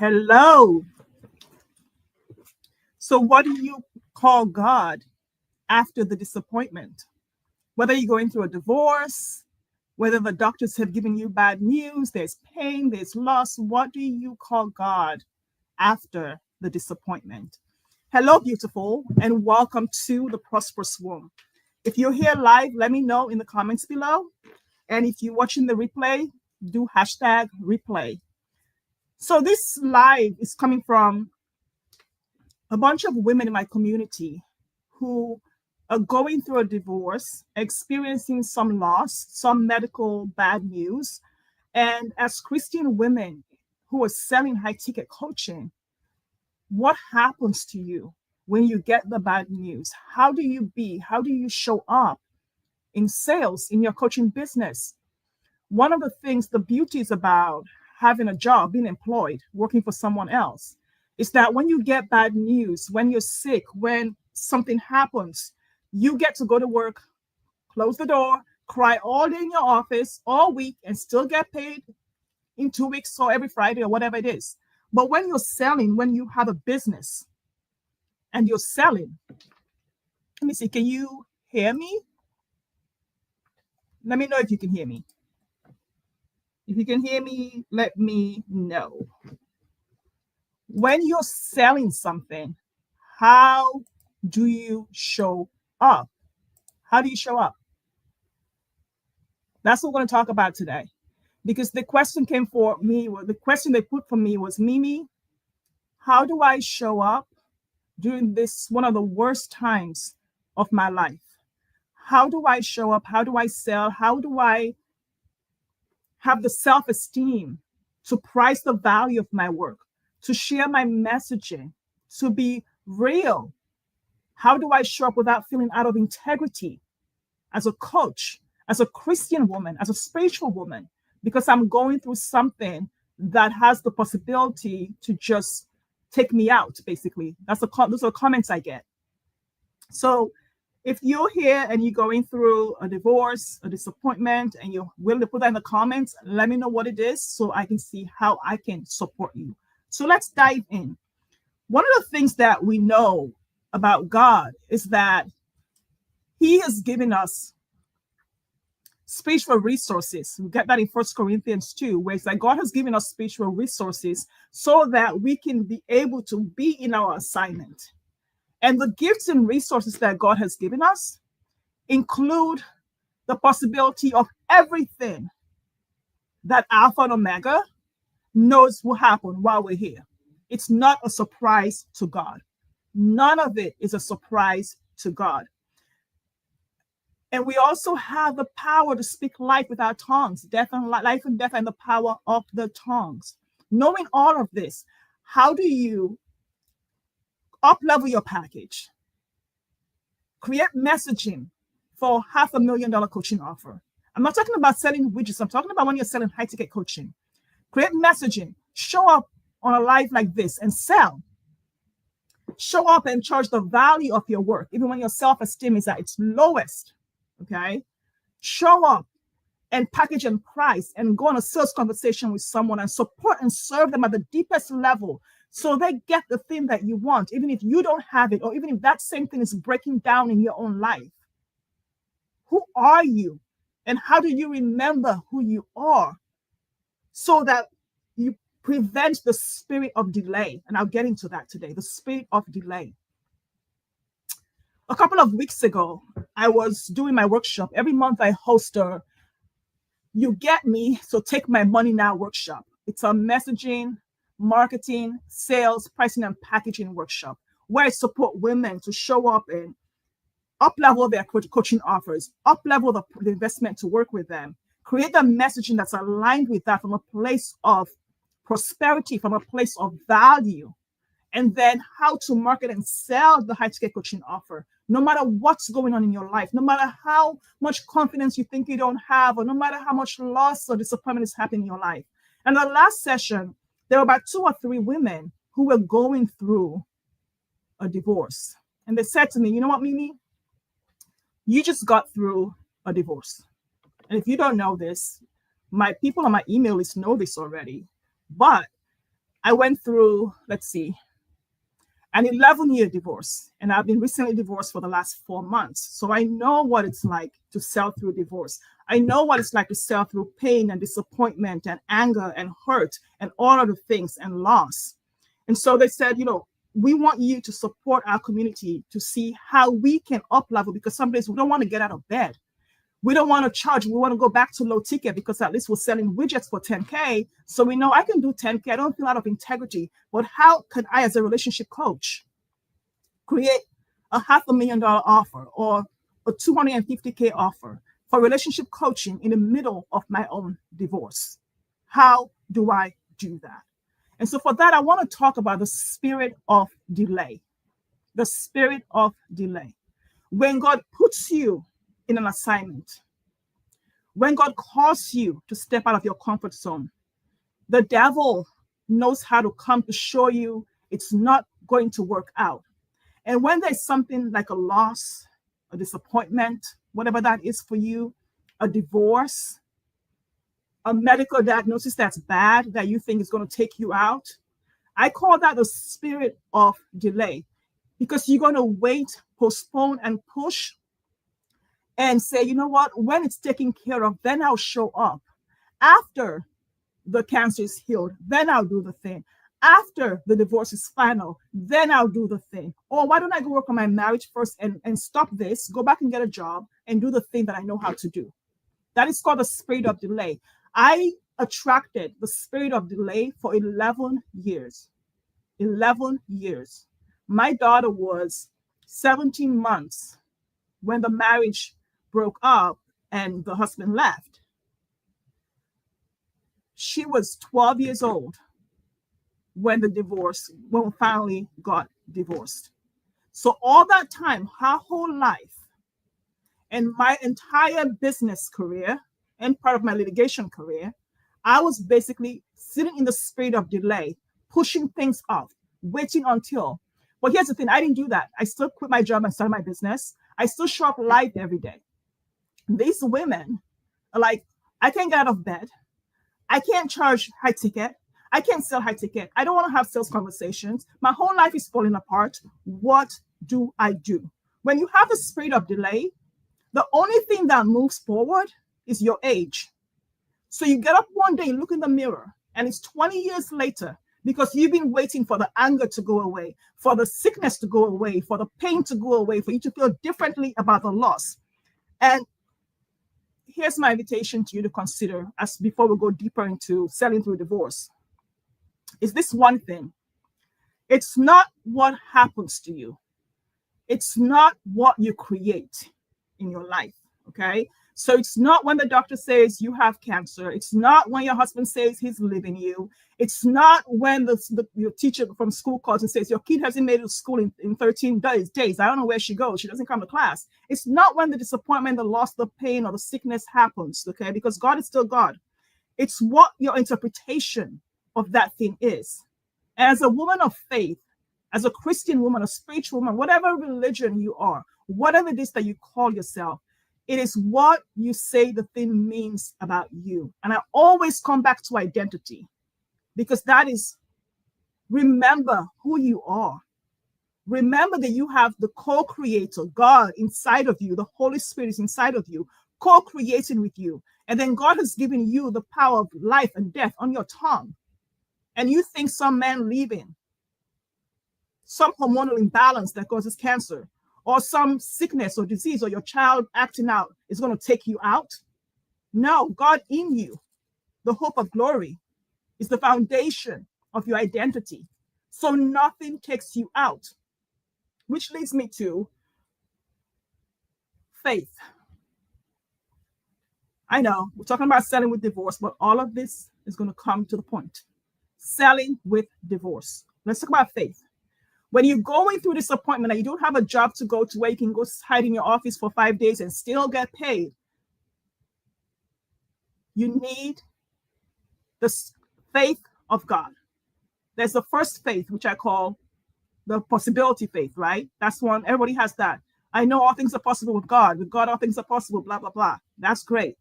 Hello. So, what do you call God after the disappointment? Whether you're going through a divorce, whether the doctors have given you bad news, there's pain, there's loss, what do you call God after the disappointment? Hello, beautiful, and welcome to the Prosperous Womb. If you're here live, let me know in the comments below. And if you're watching the replay, do hashtag replay. So this live is coming from a bunch of women in my community who are going through a divorce, experiencing some loss, some medical bad news. And as Christian women who are selling high ticket coaching, what happens to you when you get the bad news? How do you show up in sales, in your coaching business? One of the things, the beauties about having a job, being employed, working for someone else, is that when you get bad news, when you're sick, when something happens, you get to go to work, close the door, cry all day in your office, all week, and still get paid in 2 weeks or every Friday or whatever it is. But when you're selling, when you have a business and you're selling, let me see, can you hear me? Let me know if you can hear me. If you can hear me, let me know. When you're selling something, how do you show up? How do you show up? That's what we're going to talk about today. Because the question came for me, the question they put for me was, Mimi, how do I show up during this one of the worst times of my life? How do I show up? How do I sell? How do I have the self-esteem to price the value of my work, to share my messaging, to be real? How do I show up without feeling out of integrity as a coach, as a Christian woman, as a spiritual woman, because I'm going through something that has the possibility to just take me out, basically. Those are the comments I get. So if you're here and you're going through a divorce, a disappointment, and you're willing to put that in the comments, let me know what it is so I can see how I can support you. So let's dive in. One of the things that we know about God is that He has given us spiritual resources. We get that in 1 Corinthians 2, where it's like God has given us spiritual resources so that we can be able to be in our assignment. And the gifts and resources that God has given us include the possibility of everything that Alpha and Omega knows will happen while we're here. It's not a surprise to God. None of it is a surprise to God. And we also have the power to speak life with our tongues, life and death, and the power of the tongues. Knowing all of this, how do you up-level your package? Create messaging for $500,000 coaching offer. I'm not talking about selling widgets. I'm talking about when you're selling high-ticket coaching. Create messaging. Show up on a live like this and sell. Show up and charge the value of your work, even when your self-esteem is at its lowest. Okay? Show up and package and price and go on a sales conversation with someone and support and serve them at the deepest level so they get the thing that you want, even if you don't have it, or even if that same thing is breaking down in your own life. Who are you? And how do you remember who you are so that you prevent the spirit of delay? And I'll get into that today, the spirit of delay. A couple of weeks ago, I was doing my workshop. Every month I host a You Get Me, So Take My Money Now workshop. It's a messaging, marketing, sales, pricing, and packaging workshop where I support women to show up and up-level their coaching offers, up-level the investment to work with them, create the messaging that's aligned with that from a place of prosperity, from a place of value, and then how to market and sell the high-ticket coaching offer, no matter what's going on in your life, no matter how much confidence you think you don't have, or no matter how much loss or disappointment is happening in your life. And the last session, there were about 2 or 3 women who were going through a divorce. And they said to me, you know what, Mimi? You just got through a divorce. And if you don't know this, my people on my email list know this already. But I went through, let's see, an 11-year divorce, and I've been recently divorced for the last 4 months. So I know what it's like to sail through divorce. I know what it's like to sail through pain and disappointment and anger and hurt and all of the things and loss. And so they said, we want you to support our community to see how we can up level, because some days we don't want to get out of bed. We don't want to charge. We want to go back to low ticket because at least we're selling widgets for 10K. So we know I can do 10K. I don't feel out of integrity. But how can I, as a relationship coach, create a $500,000 offer or a 250K offer for relationship coaching in the middle of my own divorce? How do I do that? And so for that, I want to talk about the spirit of delay. The spirit of delay. When God puts you in an assignment, when God calls you to step out of your comfort zone, the devil knows how to come to show you it's not going to work out. And when there's something like a loss, a disappointment, whatever that is for you, a divorce, a medical diagnosis that's bad that you think is going to take you out, I call that the spirit of delay, because you're going to wait, postpone, and push and say, you know what, when it's taken care of, then I'll show up. After the cancer is healed, then I'll do the thing. After the divorce is final, then I'll do the thing. Or why don't I go work on my marriage first and stop this, go back and get a job and do the thing that I know how to do. That is called the spirit of delay. I attracted the spirit of delay for 11 years. 11 years. My daughter was 17 months when the marriage broke up and the husband left. She was 12 years old when we finally got divorced. So all that time, her whole life and my entire business career and part of my litigation career, I was basically sitting in the spirit of delay, pushing things off, waiting until. But here's the thing, I didn't do that. I still quit my job and started my business. I still show up live every day. These women are like, I can't get out of bed. I can't charge high ticket. I can't sell high ticket. I don't want to have sales conversations. My whole life is falling apart. What do I do? When you have a spirit of delay, the only thing that moves forward is your age. So you get up one day, look in the mirror, and it's 20 years later because you've been waiting for the anger to go away, for the sickness to go away, for the pain to go away, for you to feel differently about the loss. And here's my invitation to you to consider as before we go deeper into selling through divorce. Is this one thing? It's not what happens to you. It's not what you create in your life, okay? So it's not when the doctor says you have cancer. It's not when your husband says he's leaving you. It's not when your teacher from school calls and says your kid hasn't made it to school in 13 days. I don't know where she goes. She doesn't come to class. It's not when the disappointment, the loss, the pain, or the sickness happens, okay? Because God is still God. It's what your interpretation of that thing is. As a woman of faith, as a Christian woman, a spiritual woman, whatever religion you are, whatever it is that you call yourself, it is what you say the thing means about you. And I always come back to identity, because that is, remember who you are. Remember that you have the co-creator, God, inside of you. The Holy Spirit is inside of you, co-creating with you. And then God has given you the power of life and death on your tongue. And you think some man leaving, some hormonal imbalance that causes cancer, or some sickness or disease, or your child acting out is going to take you out? No, God in you, the hope of glory, is the foundation of your identity. So nothing takes you out. Which leads me to faith. I know we're talking about selling with divorce, but all of this is going to come to the point. Selling with divorce. Let's talk about faith. When you're going through disappointment and you don't have a job to go to where you can go hide in your office for 5 days and still get paid, you need the faith of God. There's the first faith, which I call the possibility faith, right? That's one, everybody has that. I know all things are possible with God. With God, all things are possible, blah, blah, blah. That's great.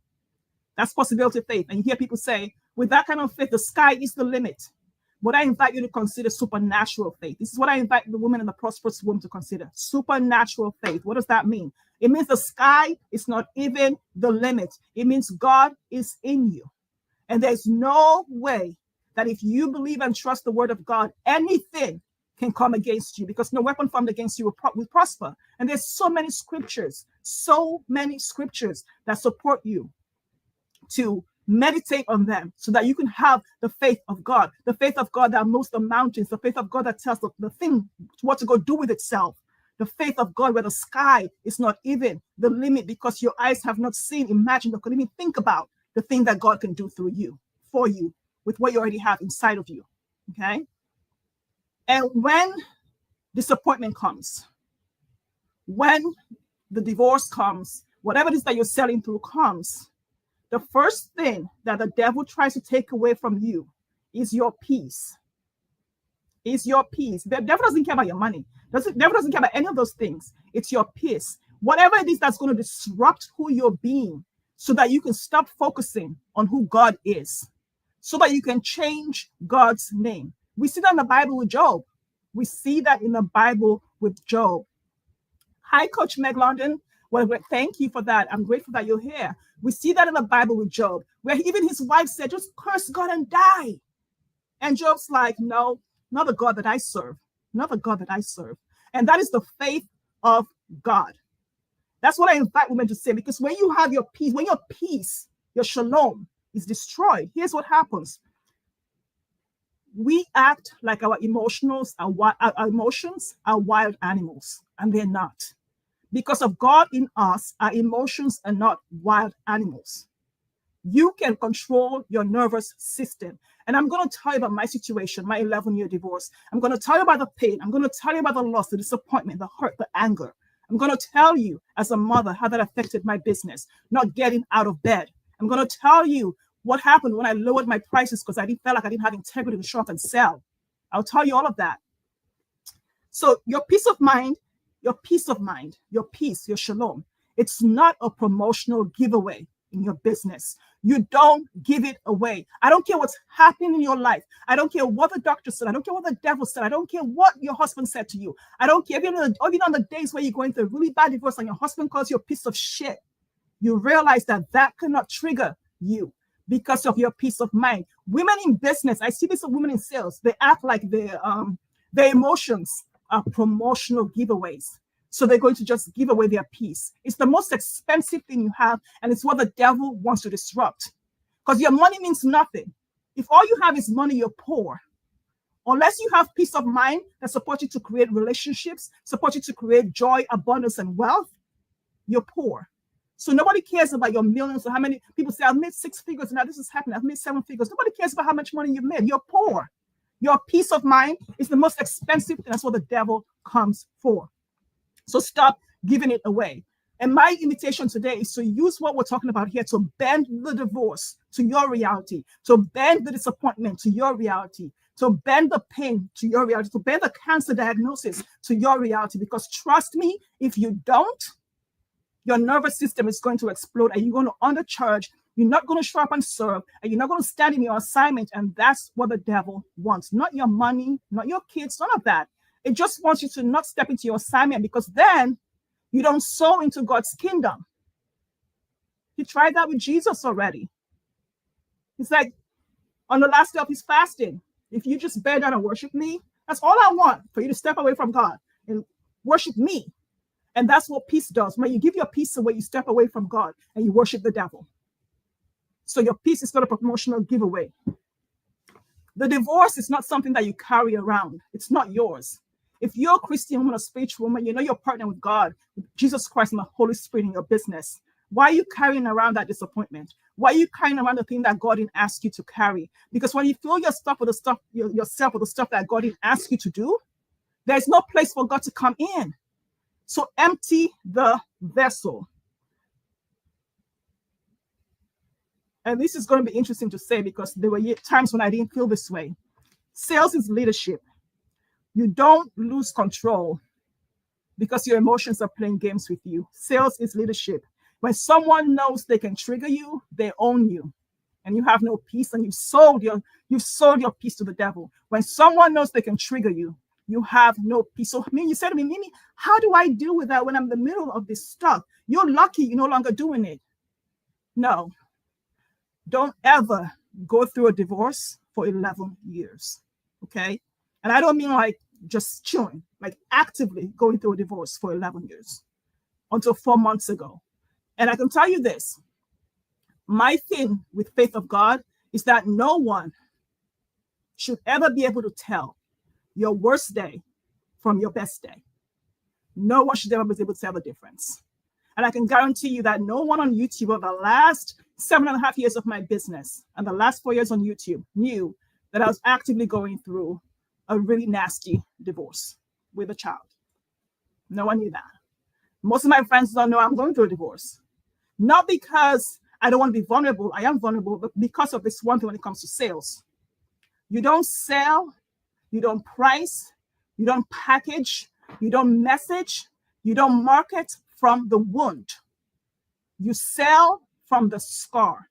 That's possibility faith. And you hear people say, with that kind of faith, the sky is the limit. What I invite you to consider supernatural faith. This is what I invite the woman in the prosperous womb to consider. Supernatural faith. What does that mean? It means the sky is not even the limit. It means God is in you. And there's no way that if you believe and trust the word of God, anything can come against you, because no weapon formed against you will prosper. And there's so many scriptures that support you to meditate on them so that you can have the faith of God that moves the mountains, the faith of God that tells the thing what to go do with itself, the faith of God where the sky is not even the limit because your eyes have not seen, imagined, or could even think about the thing that God can do through you, for you, with what you already have inside of you. Okay? And when disappointment comes, when the divorce comes, whatever it is that you're selling through comes, the first thing that the devil tries to take away from you is your peace. Is your peace. The devil doesn't care about your money. The devil doesn't care about any of those things. It's your peace. Whatever it is that's going to disrupt who you're being so that you can stop focusing on who God is, so that you can change God's name. We see that in the Bible with Job. We see that in the Bible with Job. Hi, Coach Meg London. Well, thank you for that. I'm grateful that you're here. We see that in the Bible with Job, where even his wife said, just curse God and die. And Job's like, no, not the God that I serve. Not the God that I serve. And that is the faith of God. That's what I invite women to say, because when you have your peace, when your peace, your shalom is destroyed, here's what happens. We act like our emotions are wild animals, and they're not. Because of God in us, our emotions are not wild animals. You can control your nervous system. And I'm going to tell you about my situation, my 11-year divorce. I'm going to tell you about the pain. I'm going to tell you about the loss, the disappointment, the hurt, the anger. I'm going to tell you as a mother how that affected my business, not getting out of bed. I'm going to tell you what happened when I lowered my prices because I didn't feel like I didn't have integrity to show up and sell. I'll tell you all of that. So your peace of mind, your peace, your shalom, it's not a promotional giveaway in your business. You don't give it away. I don't care what's happening in your life. I don't care what the doctor said. I don't care what the devil said. I don't care what your husband said to you. I don't care even on the days where you're going through a really bad divorce and your husband calls you a piece of shit. You realize that that cannot trigger you because of your peace of mind. Women in business, I see this with women in sales. They act like their emotions are promotional giveaways. So they're going to just give away their peace. It's the most expensive thing you have, and it's what the devil wants to disrupt. Because your money means nothing. If all you have is money, you're poor. Unless you have peace of mind that supports you to create relationships, supports you to create joy, abundance, and wealth, you're poor. So nobody cares about your millions or how many people say, I've made 6 figures, now this is happening. I've made 7 figures. Nobody cares about how much money you've made. You're poor. Your peace of mind is the most expensive thing. That's what the devil comes for. So stop giving it away. And my invitation today is to use what we're talking about here to bend the divorce to your reality, to bend the disappointment to your reality, to bend the pain to your reality, to bend the cancer diagnosis to your reality. Because trust me, if you don't, your nervous system is going to explode and you're going to undercharge. You're not going to show up and serve, and you're not going to stand in your assignment. And that's what the devil wants. Not your money, not your kids, none of that. It just wants you to not step into your assignment, because then you don't sow into God's kingdom. He tried that with Jesus already. He's like, on the last day of his fasting, if you just bear down and worship me, that's all I want, for you to step away from God and worship me. And that's what peace does. When you give your peace away, you step away from God and you worship the devil. So your peace is not a promotional giveaway. The divorce is not something that you carry around. It's not yours. If you're a Christian woman or spiritual woman, you know you're partnering with God, with Jesus Christ and the Holy Spirit in your business. Why are you carrying around that disappointment? Why are you carrying around the thing that God didn't ask you to carry? Because when you fill your stuff with the stuff, yourself with the stuff that God didn't ask you to do, there's no place for God to come in. So empty the vessel. And this is going to be interesting to say, because there were times when I didn't feel this way. Sales is leadership. You don't lose control because your emotions are playing games with you. Sales is leadership. When someone knows they can trigger you, they own you. and you have no peace, and you've sold your peace to the devil. When someone knows they can trigger you, you have no peace. So you said to me, Mimi, how do I deal with that when I'm in the middle of this stuff? You're lucky you're no longer doing it. No, don't ever go through a divorce for 11 years. Okay. And I don't mean like just chilling, like actively going through a divorce for 11 years until 4 months ago. And I can tell you this, my thing with faith of God is that no one should ever be able to tell your worst day from your best day. No one should ever be able to tell the difference. And I can guarantee you that no one on YouTube over the last 7.5 years of my business and the last 4 years on YouTube knew that I was actively going through a really nasty divorce with a child. No one knew that. Most of my friends don't know I'm going through a divorce. Not because I don't want to be vulnerable. I am vulnerable, but because of this one thing when it comes to sales. You don't sell, you don't price, you don't package, you don't message, you don't market from the wound. You sell from the scar.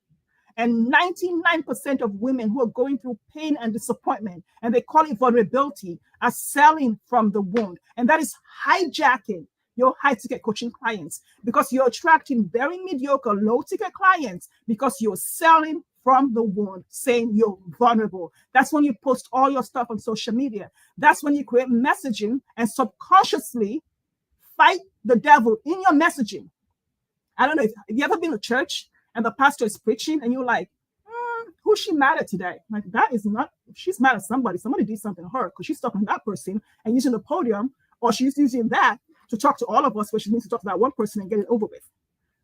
And 99% of women who are going through pain and disappointment, and they call it vulnerability, are selling from the wound. And that is hijacking your high-ticket coaching clients, because you're attracting very mediocre, low-ticket clients because you're selling from the wound, saying you're vulnerable. That's when you post all your stuff on social media. That's when you create messaging and subconsciously fight the devil in your messaging. I don't know if you ever been to church and the pastor is preaching and you're like, who's she mad at today? Like, that is not, she's mad at somebody. Somebody did something to her because she's talking to that person and using the podium, or she's using that to talk to all of us, where she needs to talk to that one person and get it over with.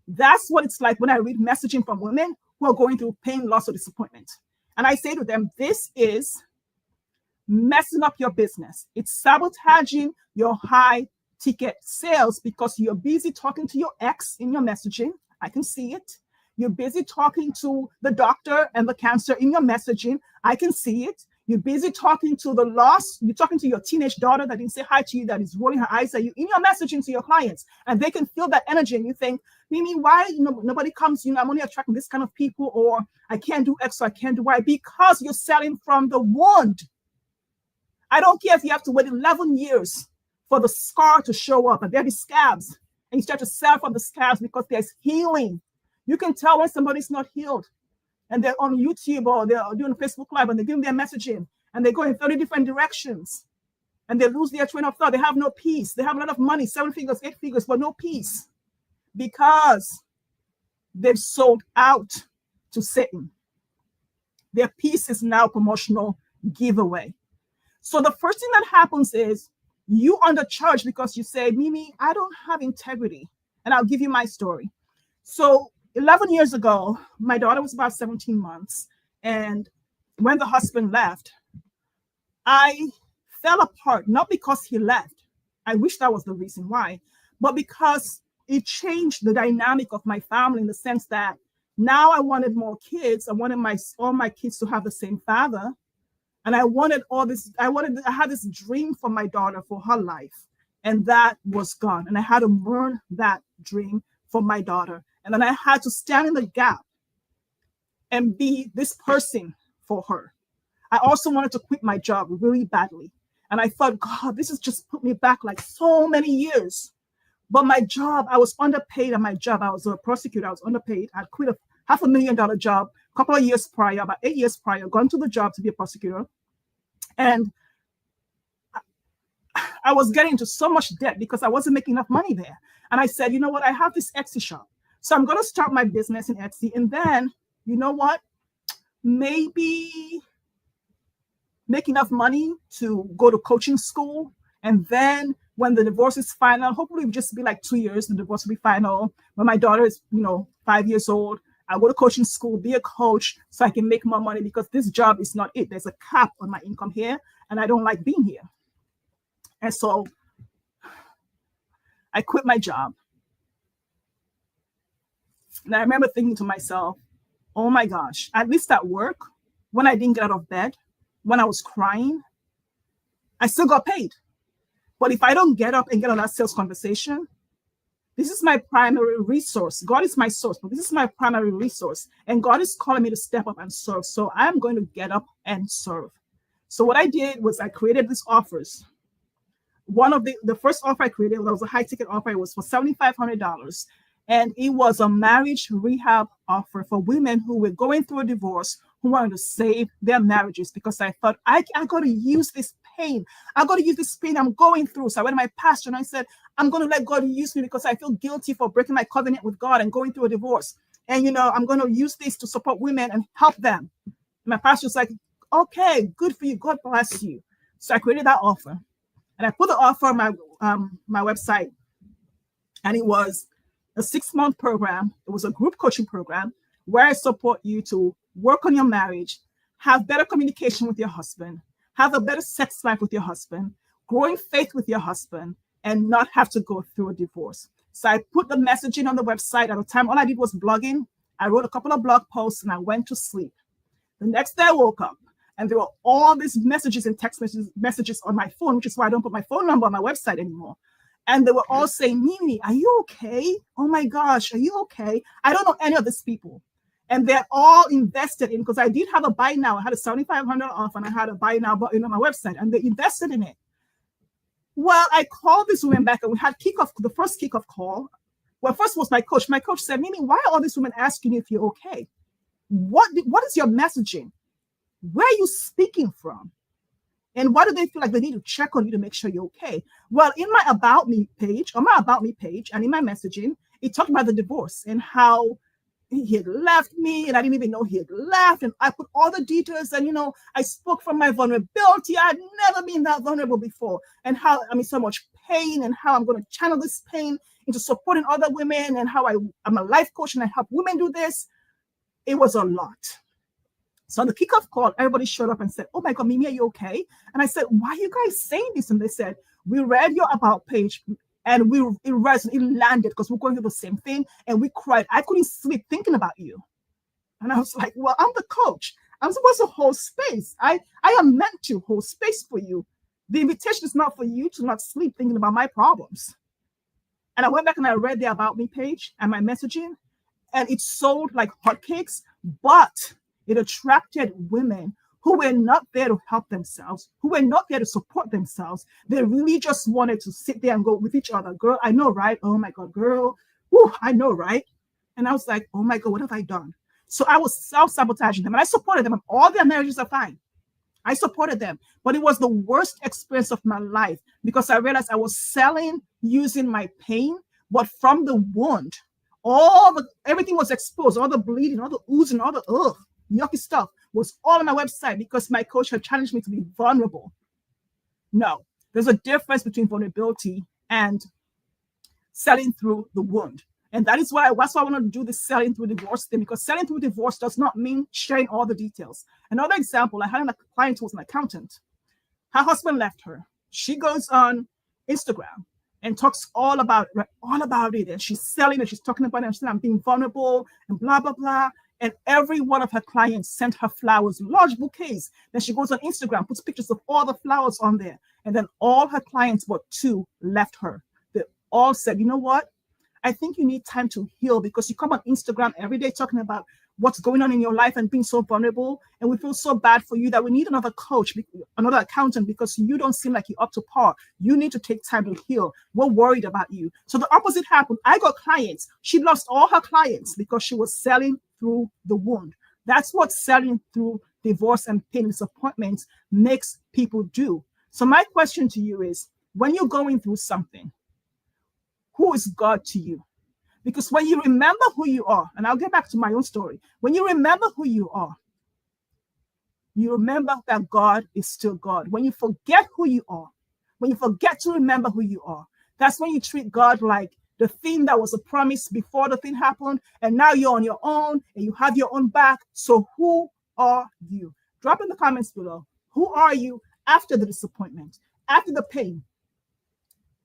That's what it's like when I read messaging from women who are going through pain, loss, or disappointment. And I say to them, this is messing up your business. It's sabotaging your high ticket sales because you're busy talking to your ex in your messaging. I can see it. You're busy talking to the doctor and the cancer in your messaging. I can see it. You're busy talking to the loss. You're talking to your teenage daughter that didn't say hi to you, that is rolling her eyes at you in your messaging to your clients. And they can feel that energy. And you think, Mimi, why nobody comes? I'm only attracting this kind of people, or I can't do X, or I can't do Y, because you're selling from the wound. I don't care if you have to wait 11 years for the scar to show up and there be scabs, and you start to sell from the scabs because there's healing. You can tell when somebody's not healed, and they're on YouTube or they're doing Facebook Live and they're giving their messaging and they go in 30 different directions and they lose their train of thought. They have no peace. They have a lot of money, 7 figures, 8 figures, but no peace because they've sold out to Satan. Their peace is now promotional giveaway. So the first thing that happens is you undercharge because you say, Mimi, I don't have integrity. And I'll give you my story. So 11 years ago, my daughter was about 17 months. And when the husband left, I fell apart, not because he left. I wish that was the reason why, but because it changed the dynamic of my family in the sense that now I wanted more kids. I wanted all my kids to have the same father. And I wanted all this. I had this dream for my daughter for her life. And that was gone. And I had to mourn that dream for my daughter. And then I had to stand in the gap and be this person for her. I also wanted to quit my job really badly. And I thought, God, this has just put me back like so many years. But my job, I was underpaid at my job. I was a prosecutor. I was underpaid. I quit a $500,000 job a couple of years prior, about 8 years prior, gone to the job to be a prosecutor. And I was getting into so much debt because I wasn't making enough money there. And I said, you know what? I have this Etsy shop. So I'm going to start my business in Etsy. And then, you know what? Maybe make enough money to go to coaching school. And then when the divorce is final, hopefully it'll just be like 2 years, the divorce will be final. When my daughter is, 5 years old, I go to coaching school, be a coach so I can make more money, because this job is not it. There's a cap on my income here and I don't like being here. And so I quit my job. And I remember thinking to myself, oh my gosh, at least at work, when I didn't get out of bed, when I was crying, I still got paid. But if I don't get up and get on that sales conversation, This is my primary resource. God is my source, but this is my primary resource. And God is calling me to step up and serve. So I'm going to get up and serve. So what I did was I created these offers. One of the first offer I created was a high ticket offer. It was for $7,500. And it was a marriage rehab offer for women who were going through a divorce, who wanted to save their marriages, because I thought, I got to use this pain. I got to use this pain I'm going through. So I went to my pastor and I said, I'm going to let God use me because I feel guilty for breaking my covenant with God and going through a divorce. And, I'm going to use this to support women and help them. And my pastor was like, okay, good for you. God bless you. So I created that offer. And I put the offer on my website. And it was a 6-month program. It was a group coaching program where I support you to work on your marriage, have better communication with your husband, have a better sex life with your husband, growing faith with your husband, and not have to go through a divorce. So I put the messaging on the website. At the time, all I did was blogging. I wrote a couple of blog posts and I went to sleep. The next day I woke up and there were all these messages and text messages on my phone, which is why I don't put my phone number on my website anymore. And they were all saying, Mimi, are you okay? Oh my gosh, are you okay? I don't know any of these people. And they're all invested in, because I did have a buy now. I had a $7,500 off and I had a buy now button on my website, and they invested in it. Well, I called this woman back and we had the first kickoff call. Well, first was my coach. My coach said, Mimi, why are all these women asking you if you're okay? What is your messaging? Where are you speaking from? And why do they feel like they need to check on you to make sure you're okay? Well, in my About Me page, and in my messaging, it talked about the divorce and how he had left me and I didn't even know he had left. And I put all the details and, I spoke from my vulnerability. I'd never been that vulnerable before, and how I'm in so much pain and how I'm going to channel this pain into supporting other women, and how I'm a life coach and I help women do this. It was a lot. So on the kickoff call, everybody showed up and said, oh my God, Mimi, are you okay? And I said, why are you guys saying this? And they said, we read your About page and it landed because we're going through the same thing. And we cried. I couldn't sleep thinking about you. And I was like, well, I'm the coach. I'm supposed to hold space. I am meant to hold space for you. The invitation is not for you to not sleep thinking about my problems. And I went back and I read the About Me page and my messaging, and it sold like hotcakes, but it attracted women who were not there to help themselves, who were not there to support themselves. They really just wanted to sit there and go with each other. Girl, I know, right? Oh my God, girl. Whew, I know, right? And I was like, oh my God, what have I done? So I was self-sabotaging them, and I supported them, and all their marriages are fine. I supported them, but it was the worst experience of my life because I realized I was selling using my pain, but from the wound. Everything was exposed, all the bleeding, all the oozing, all the yucky stuff was all on my website because my coach had challenged me to be vulnerable. No, there's a difference between vulnerability and selling through the wound. And that's why I want to do this selling through divorce thing, because selling through divorce does not mean sharing all the details. Another example, I had a client who was an accountant. Her husband left her. She goes on Instagram and talks all about it. And she's selling and she's talking about it. And she's saying, I'm being vulnerable and blah, blah, blah. And every one of her clients sent her flowers, large bouquets. Then she goes on Instagram, puts pictures of all the flowers on there. And then all her clients but 2 left her. They all said, you know what? I think you need time to heal, because you come on Instagram every day talking about what's going on in your life and being so vulnerable. And we feel so bad for you that we need another coach, another accountant, because you don't seem like you're up to par. You need to take time to heal. We're worried about you. So the opposite happened. I got clients. She lost all her clients because she was selling through the wound. That's what selling through divorce and pain and disappointment makes people do. So my question to you is, when you're going through something, who is God to you? Because when you remember who you are, and I'll get back to my own story, when you remember who you are, you remember that God is still God. When you forget who you are, when you forget to remember who you are, that's when you treat God like the thing that was a promise before the thing happened, and now you're on your own and you have your own back. So who are you? Drop in the comments below. Who are you after the disappointment, after the pain?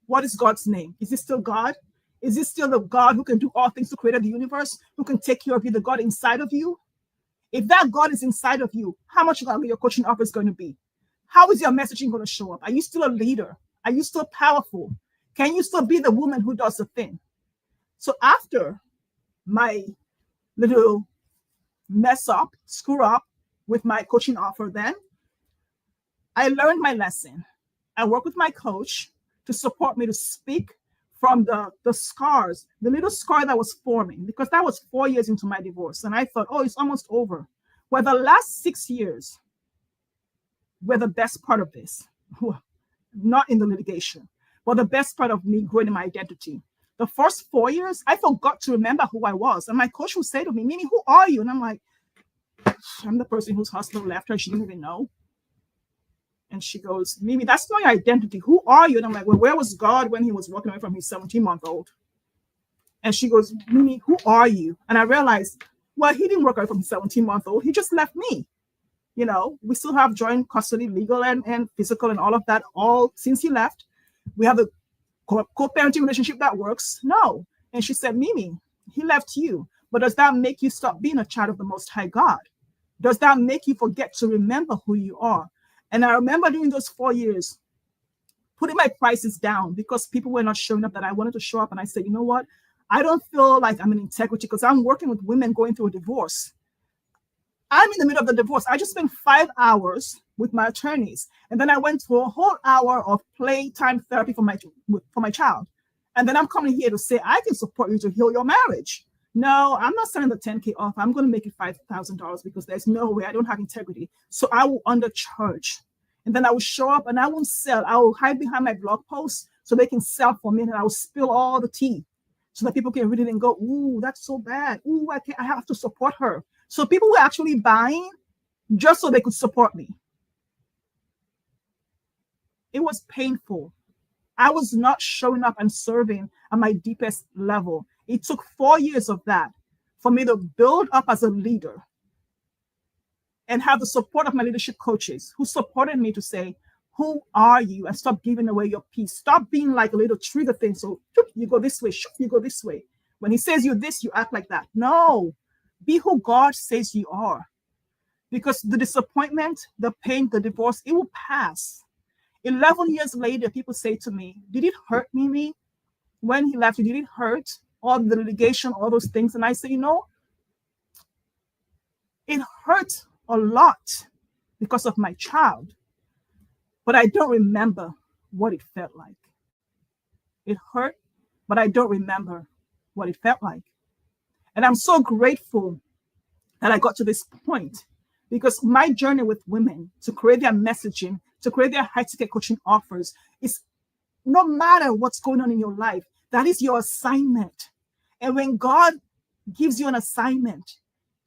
What is God's name? Is it still God? Is it still the God who can do all things, who created the universe, who can take care of you, the God inside of you? If that God is inside of you, how much longer your coaching offer is going to be? How is your messaging going to show up? Are you still a leader? Are you still powerful? Can you still be the woman who does the thing? So after my little screw up with my coaching offer, then I learned my lesson. I worked with my coach to support me to speak from the scars, the little scar that was forming, because that was 4 years into my divorce. And I thought, oh, it's almost over. Well, the last 6 years were the best part of this, not in the litigation, but the best part of me growing in my identity. The first 4 years, I forgot to remember who I was. And my coach would say to me, Mimi, who are you? And I'm like, I'm the person whose husband left her. She didn't even know. And she goes, Mimi, that's not your identity. Who are you? And I'm like, well, where was God when he was walking away from his 17-month-old? And she goes, Mimi, who are you? And I realized, well, he didn't walk away from his 17-month-old. He just left me. You know, we still have joint custody, legal and physical and all of that. All since he left, we have a co-parenting relationship that works. No. And she said, Mimi, he left you. But does that make you stop being a child of the Most High God? Does that make you forget to remember who you are? And I remember during those 4 years, putting my prices down because people were not showing up that I wanted to show up. And I said, you know what? I don't feel like I'm in integrity because I'm working with women going through a divorce. I'm in the middle of the divorce. I just spent 5 hours with my attorneys. And then I went through a whole hour of playtime therapy for my child. And then I'm coming here to say, I can support you to heal your marriage. No, I'm not selling the 10K off. I'm going to make it $5,000 because there's no way. I don't have integrity. So I will undercharge. And then I will show up and I won't sell. I will hide behind my blog posts so they can sell for me. And I will spill all the tea so that people can read it and go, ooh, that's so bad. Ooh, I have to support her. So people were actually buying just so they could support me. It was painful. I was not showing up and serving at my deepest level. It took 4 years of that for me to build up as a leader and have the support of my leadership coaches who supported me to say, who are you? And stop giving away your peace. Stop being like a little trigger thing. So you go this way, you go this way. When he says you this, you act like that. No, be who God says you are. Because the disappointment, the pain, the divorce, it will pass. 11 years later, people say to me, did it hurt me when he left? Did it hurt? All the litigation, all those things. And I say, you know, it hurt a lot because of my child, but I don't remember what it felt like. It hurt, but I don't remember what it felt like. And I'm so grateful that I got to this point because my journey with women to create their messaging, to create their high-ticket coaching offers is no matter what's going on in your life, that is your assignment. And when God gives you an assignment,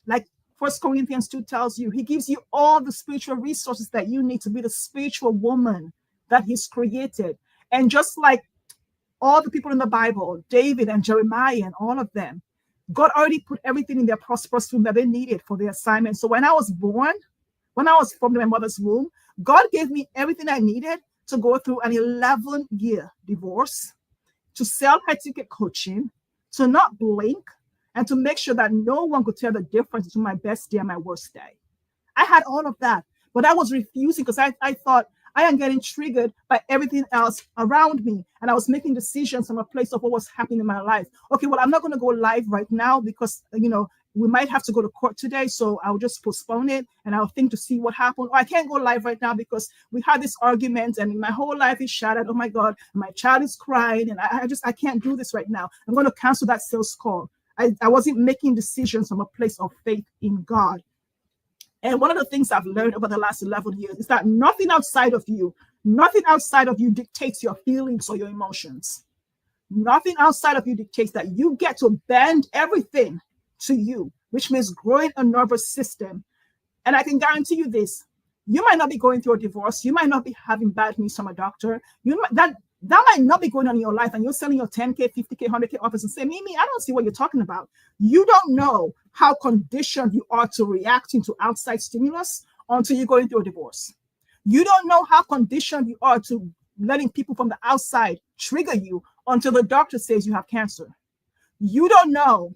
like 1 Corinthians 2 tells you, he gives you all the spiritual resources that you need to be the spiritual woman that he's created. And just like all the people in the Bible, David and Jeremiah and all of them, God already put everything in their prosperous womb that they needed for the assignment. So when I was born, when I was formed in my mother's womb, God gave me everything I needed to go through an 11-year divorce, to sell high-ticket coaching, to not blink, and to make sure that no one could tell the difference between my best day and my worst day. I had all of that, but I was refusing because I thought I am getting triggered by everything else around me. And I was making decisions from a place of what was happening in my life. Okay, well, I'm not going to go live right now because, you know, we might have to go to court today. So I'll just postpone it and I'll think to see what happened. Or I can't go live right now because we had this argument and my whole life is shattered. Oh my God, my child is crying and I can't do this right now. I'm going to cancel that sales call. I wasn't making decisions from a place of faith in God. And one of the things I've learned over the last 11 years is that nothing outside of you dictates your feelings or your emotions. Nothing outside of you dictates that. You get to bend everything to you, which means growing a nervous system. And I can guarantee you this, you might not be going through a divorce. You might not be having bad news from a doctor. That might not be going on in your life, and you're selling your 10K, 50K, 100K offers and say, Mimi, I don't see what you're talking about. You don't know how conditioned you are to reacting to outside stimulus until you're going through a divorce. You don't know how conditioned you are to letting people from the outside trigger you until the doctor says you have cancer. You don't know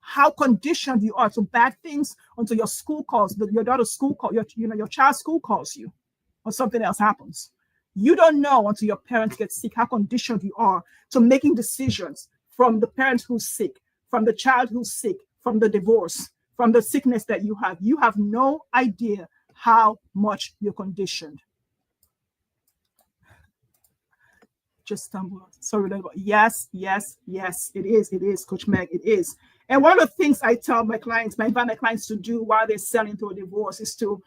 how conditioned you are to bad things until your school calls, your daughter's school call, your child's school calls you, or something else happens. You don't know until your parents get sick how conditioned you are to making decisions from the parent who's sick, from the child who's sick, from the divorce, from the sickness that you have. You have no idea how much you're conditioned. Just stumble. Sorry, yes, yes, yes, it is, Coach Meg, it is. And one of the things I tell my clients, I invite my clients to do while they're selling through a divorce is to,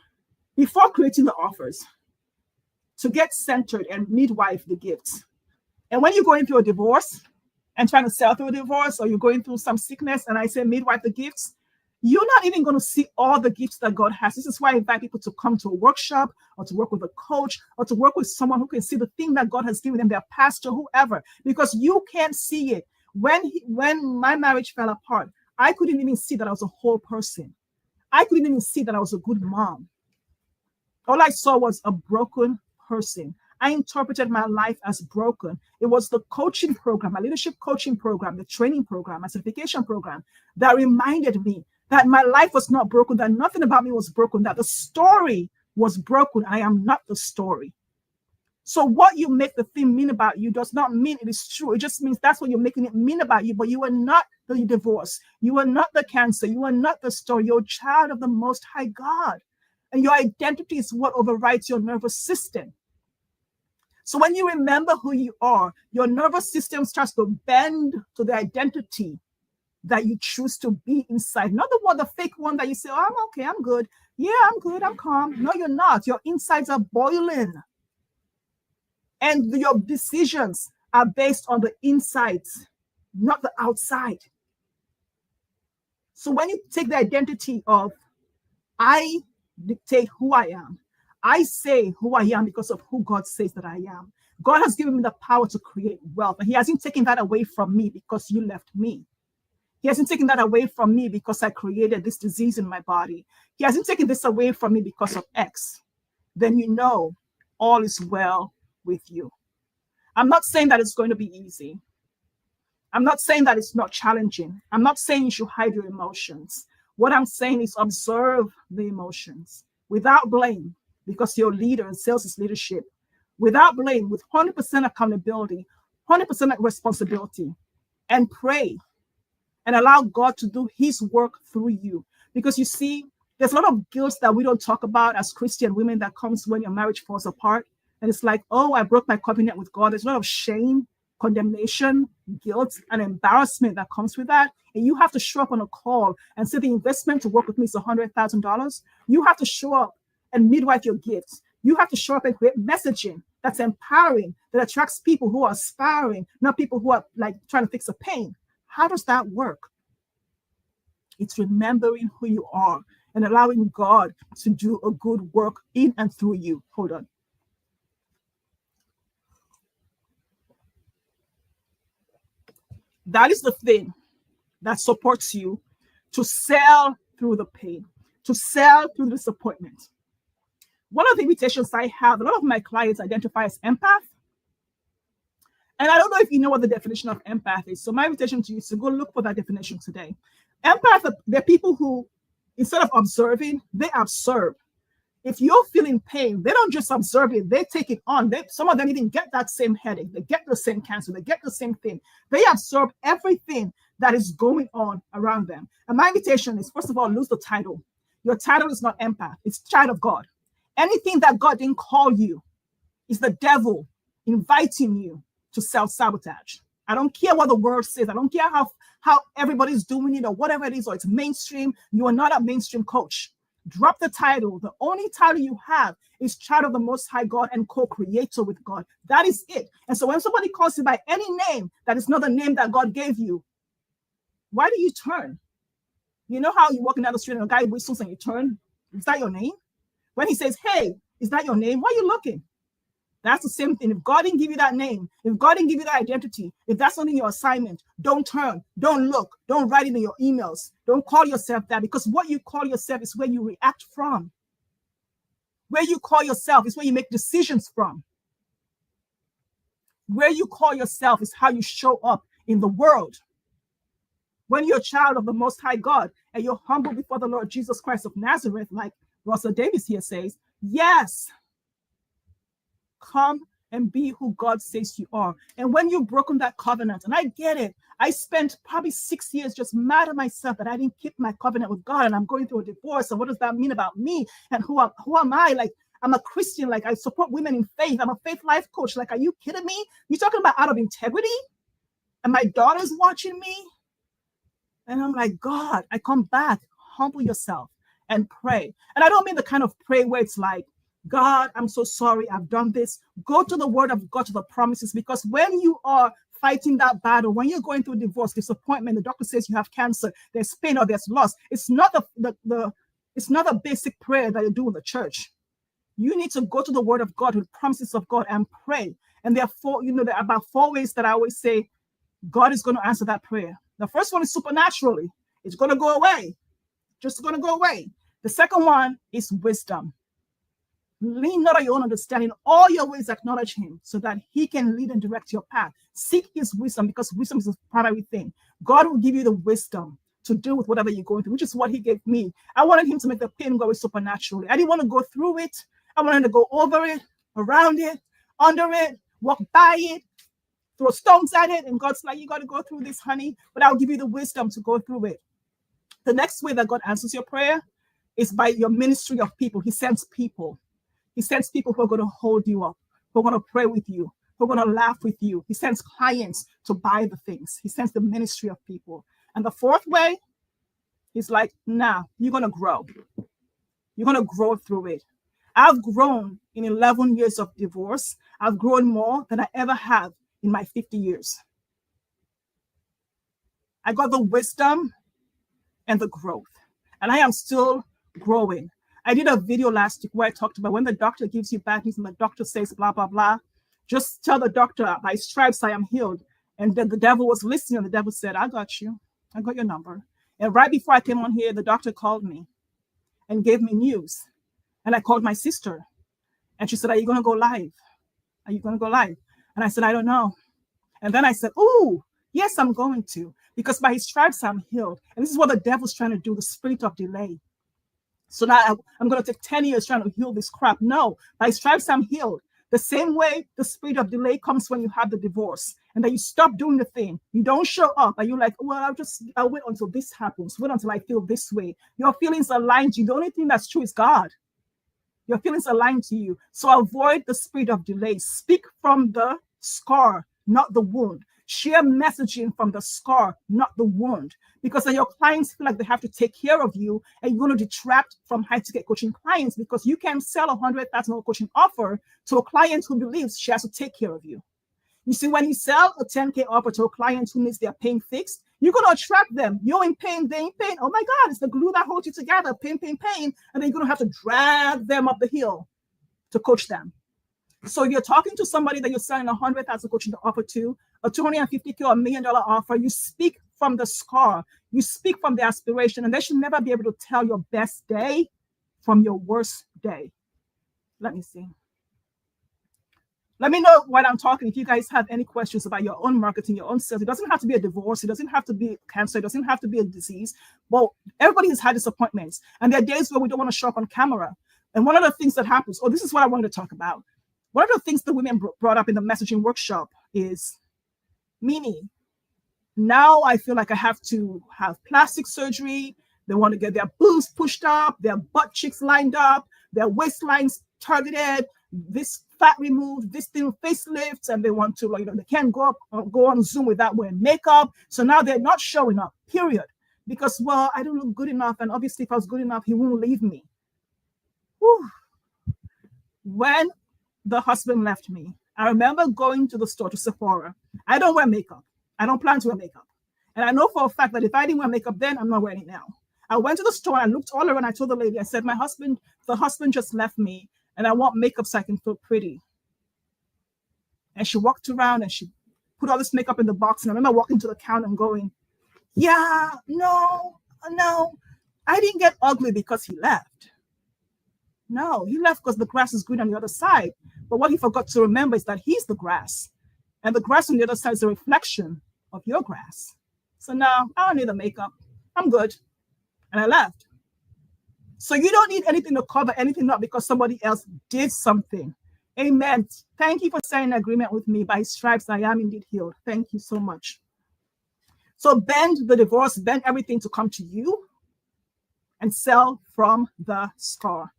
before creating the offers, to get centered and midwife the gifts. And when you're going through a divorce and trying to sell through a divorce, or you're going through some sickness, and I say midwife the gifts, you're not even going to see all the gifts that God has. This is why I invite people to come to a workshop, or to work with a coach, or to work with someone who can see the thing that God has given them, their pastor, whoever, because you can't see it. When my marriage fell apart, I couldn't even see that I was a whole person. I couldn't even see that I was a good mom. All I saw was a broken person. I interpreted my life as broken. It was the coaching program, my leadership coaching program, the training program, my certification program that reminded me that my life was not broken, that nothing about me was broken, that the story was broken. I am not the story. So what you make the thing mean about you does not mean it is true. It just means that's what you're making it mean about you, but you are not the divorce. You are not the cancer. You are not the story. You're a child of the Most High God. And your identity is what overrides your nervous system. So when you remember who you are, your nervous system starts to bend to the identity that you choose to be inside. Not the one, the fake one that you say, oh, I'm okay, I'm good. Yeah, I'm good, I'm calm. No, you're not. Your insides are boiling. And your decisions are based on the insides, not the outside. So when you take the identity of, I dictate who I am, I say who I am because of who God says that I am. God has given me the power to create wealth, and He hasn't taken that away from me because you left me. He hasn't taken that away from me because I created this disease in my body. He hasn't taken this away from me because of X. Then you know all is well with you. I'm not saying that it's going to be easy. I'm not saying that it's not challenging. I'm not saying you should hide your emotions. What I'm saying is observe the emotions without blame, because your leader and sales is leadership. Without blame, with 100% accountability, 100% responsibility, and pray and allow God to do His work through you. Because you see, there's a lot of guilt that we don't talk about as Christian women that comes when your marriage falls apart. And it's like, oh, I broke my covenant with God. There's a lot of shame, condemnation, guilt, and embarrassment that comes with that. And you have to show up on a call and say the investment to work with me is $100,000. You have to show up and midwife your gifts. You have to show up and create messaging that's empowering, that attracts people who are aspiring, not people who are like trying to fix a pain. How does that work? It's remembering who you are and allowing God to do a good work in and through you. Hold on. That is the thing that supports you to sail through the pain, to sail through the disappointment. One of the invitations I have, a lot of my clients identify as empath. And I don't know if you know what the definition of empath is. So my invitation to you is to go look for that definition today. Empath, they're people who, instead of observing, they observe. If you're feeling pain, they don't just observe it, they take it on. Some of them even get that same headache, they get the same cancer, they get the same thing. They absorb everything that is going on around them. And my invitation is, first of all, lose the title. Your title is not empath, it's child of God. Anything that God didn't call you is the devil inviting you to self-sabotage. I don't care what the word says. I don't care how everybody's doing it or whatever it is, or it's mainstream. You are not a mainstream coach. Drop the title. The only title you have is child of the Most High God and co-creator with God. That is it. And so when somebody calls you by any name that is not the name that God gave you, why do you turn? You know how you're walking down the street and a guy whistles and you turn? Is that your name? When he says, hey, is that your name? Why are you looking? That's the same thing. If God didn't give you that name, if God didn't give you that identity, if that's not in your assignment, don't turn, don't look, don't write it in your emails. Don't call yourself that, because what you call yourself is where you react from. Where you call yourself is where you make decisions from. Where you call yourself is how you show up in the world. When you're a child of the Most High God and you're humble before the Lord Jesus Christ of Nazareth, like Russell Davis here says, yes, come and be who God says you are. And when you've broken that covenant, and I get it, I spent probably 6 years just mad at myself that I didn't keep my covenant with God, and I'm going through a divorce. And what does that mean about me? And who am I? Like, I'm a Christian. Like, I support women in faith. I'm a faith life coach. Like, are you kidding me? You're talking about out of integrity? And my daughter's watching me? And I'm like, God, I come back, humble yourself and pray. And I don't mean the kind of pray where it's like, God, I'm so sorry, I've done this. Go to the word of God, to the promises, because when you are fighting that battle, when you're going through divorce, disappointment, the doctor says you have cancer, there's pain or there's loss. It's not it's not a basic prayer that you do in the church. You need to go to the word of God, with promises of God, and pray. And there are about 4 ways that I always say God is going to answer that prayer. The first one is supernaturally. It's going to go away. Just going to go away. The second one is wisdom. Lean not on your own understanding. All your ways acknowledge him so that he can lead and direct your path. Seek his wisdom, because wisdom is the primary thing. God will give you the wisdom to deal with whatever you're going through, which is what he gave me. I wanted him to make the pain go away supernaturally. I didn't want to go through it. I wanted to go over it, around it, under it, walk by it, throw stones at it. And God's like, you got to go through this, honey, but I'll give you the wisdom to go through it. The next way that God answers your prayer is by your ministry of people. He sends people. He sends people who are going to hold you up, who are going to pray with you, who are going to laugh with you. He sends clients to buy the things. He sends the ministry of people. And the fourth way, he's like, nah, you're going to grow. You're going to grow through it. I've grown in 11 years of divorce. I've grown more than I ever have in my 50 years. I got the wisdom and the growth, and I am still growing. I did a video last week where I talked about when the doctor gives you bad news and the doctor says blah, blah, blah, just tell the doctor, by stripes I am healed. And then the devil was listening, and the devil said, I got you. I got your number. And right before I came on here, the doctor called me and gave me news. And I called my sister, and she said, are you going to go live? Are you going to go live? And I said, I don't know. And then I said, oh, yes, I'm going to, because by his stripes I'm healed. And this is what the devil's trying to do, the spirit of delay. So now I'm going to take 10 years trying to heal this crap. No, by stripes I'm healed. The same way the spirit of delay comes when you have the divorce, and then you stop doing the thing. You don't show up, and you're like, well, I'll wait until this happens. Wait until I feel this way. Your feelings align to you. The only thing that's true is God. Your feelings align to you. So avoid the spirit of delay. Speak from the scar, not the wound. Share messaging from the scar, not the wound, because then your clients feel like they have to take care of you, and you're going to detract from high-ticket coaching clients, because you can sell a $100,000 coaching offer to a client who believes she has to take care of you. You see, when you sell a 10K offer to a client who needs their pain fixed, you're going to attract them. You're in pain, they're in pain. Oh my God, it's the glue that holds you together. Pain, pain, pain. And then you're going to have to drag them up the hill to coach them. So you're talking to somebody that you're selling a $100,000 coaching offer to, a $250K or $1 million offer. You speak from the scar. You speak from the aspiration, and they should never be able to tell your best day from your worst day. Let me see. Let me know while I'm talking if you guys have any questions about your own marketing, your own sales. It doesn't have to be a divorce. It doesn't have to be cancer. It doesn't have to be a disease. Well, everybody has had disappointments, and there are days where we don't want to show up on camera. And one of the things that happens, this is what I wanted to talk about. One of the things the women brought up in the messaging workshop is, Mimi, now I feel like I have to have plastic surgery. They want to get their boobs pushed up, their butt cheeks lined up, their waistlines targeted, this fat removed, this thing facelifts, and they want to, they can't go on Zoom without wearing makeup. So now they're not showing up, period. Because, well, I don't look good enough, and obviously if I was good enough, he won't leave me. Whew. When the husband left me, I remember going to the store, to Sephora. I don't wear makeup. I don't plan to wear makeup. And I know for a fact that if I didn't wear makeup then, I'm not wearing it now. I went to the store, and I looked all around. I told the lady, I said, the husband just left me, and I want makeup so I can feel pretty. And she walked around, and she put all this makeup in the box. And I remember walking to the counter and going, yeah, no, I didn't get ugly because he left. No, he left because the grass is green on the other side. But what he forgot to remember is that he's the grass. And the grass on the other side is a reflection of your grass. So now I don't need the makeup. I'm good. And I left. So you don't need anything to cover anything up because somebody else did something. Amen. Thank you for signing an agreement with me. By his stripes, I am indeed healed. Thank you so much. So bend the divorce, bend everything to come to you and sell from the scar.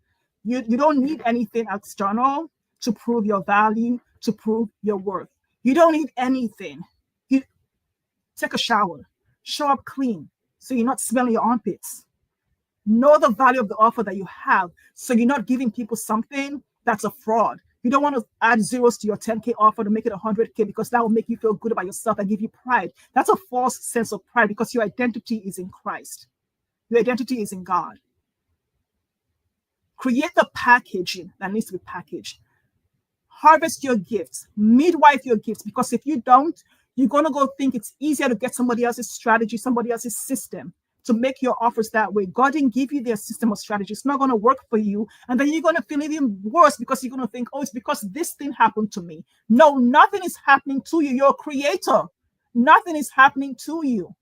You don't need anything external to prove your value, to prove your worth. You don't need anything. You take a shower, show up clean so you're not smelling your armpits. Know the value of the offer that you have so you're not giving people something that's a fraud. You don't want to add zeros to your 10K offer to make it 100K because that will make you feel good about yourself and give you pride. That's a false sense of pride because your identity is in Christ. Your identity is in God. Create the packaging that needs to be packaged. Harvest your gifts, midwife your gifts, because if you don't, you're going to go think it's easier to get somebody else's strategy, somebody else's system to make your offers that way. God didn't give you their system or strategy. It's not going to work for you. And then you're going to feel even worse because you're going to think, oh, it's because this thing happened to me. No, nothing is happening to you. You're a creator. Nothing is happening to you.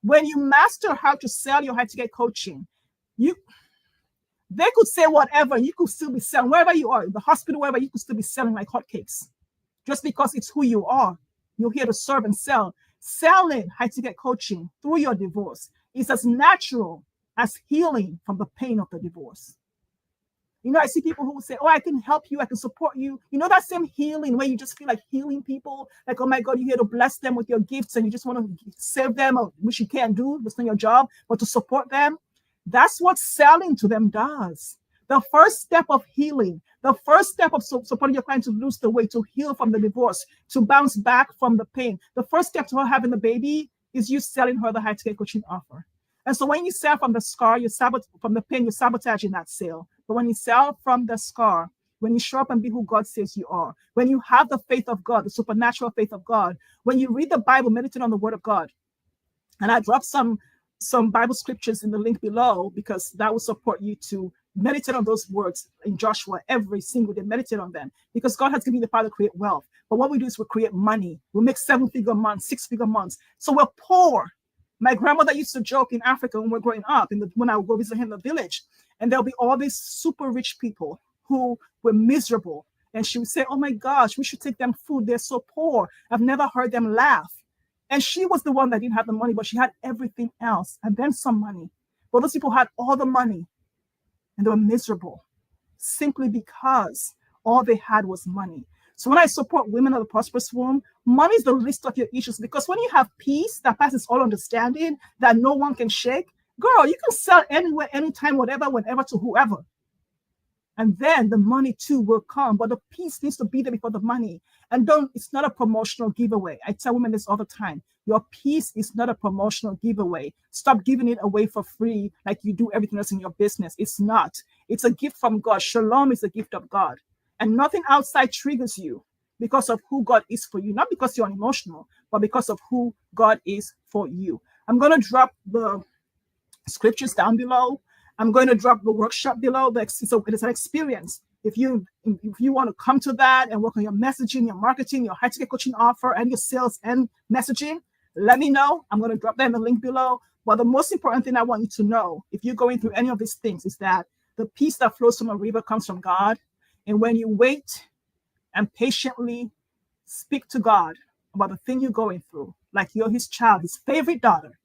When you master how to sell your high ticket coaching, they could say whatever, you could still be selling wherever you are, in the hospital, wherever, you could still be selling like hotcakes just because it's who you are. You're here to serve and sell. Selling high ticket coaching through your divorce is as natural as healing from the pain of the divorce. You know, I see people who say, oh, I can help you, I can support you. You know, that same healing where you just feel like healing people, like, oh my God, you're here to bless them with your gifts and you just want to save them, which you can't do, that's not your job, but to support them. That's what selling to them does. The first step of healing, the first step of supporting your client to lose the weight, to heal from the divorce, to bounce back from the pain, the first step to her having the baby is you selling her the high ticket coaching offer. And so when you sell from the scar, from the pain, you're sabotaging that sale. But when you sell from the scar, when you show up and be who God says you are, when you have the faith of God, the supernatural faith of God, when you read the Bible, meditate on the word of God, and I dropped some Bible scriptures in the link below because that will support you to meditate on those words in Joshua every single day. Meditate on them because God has given you the power to create wealth. But what we do is we create money. We make 7-figure months, 6-figure months. So we're poor. My grandmother used to joke in Africa when we were growing up, when I would go visit her in the village, and there'll be all these super rich people who were miserable. And she would say, oh my gosh, we should take them food. They're so poor. I've never heard them laugh. And she was the one that didn't have the money, but she had everything else and then some money. But those people had all the money and they were miserable simply because all they had was money. So when I support women of the prosperous womb, money is the least of your issues, because when you have peace that passes all understanding, that no one can shake, girl, you can sell anywhere, anytime, whatever, whenever, to whoever. And then the money too will come, but the peace needs to be there before the money. And it's not a promotional giveaway. I tell women this all the time. Your peace is not a promotional giveaway. Stop giving it away for free like you do everything else in your business. It's not. It's a gift from God. Shalom is a gift of God. And nothing outside triggers you because of who God is for you. Not because you're emotional, but because of who God is for you. I'm going to drop the scriptures down below. I'm going to drop the workshop below. So it is an experience. If you want to come to that and work on your messaging, your marketing, your high ticket coaching offer, and your sales and messaging, let me know. I'm going to drop that in the link below. But the most important thing I want you to know, if you're going through any of these things, is that the peace that flows from a river comes from God. And when you wait and patiently speak to God about the thing you're going through, like you're his child, his favorite daughter,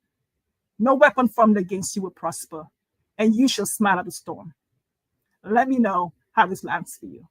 no weapon formed against you will prosper, and you shall smile at the storm. Let me know how this lands for you.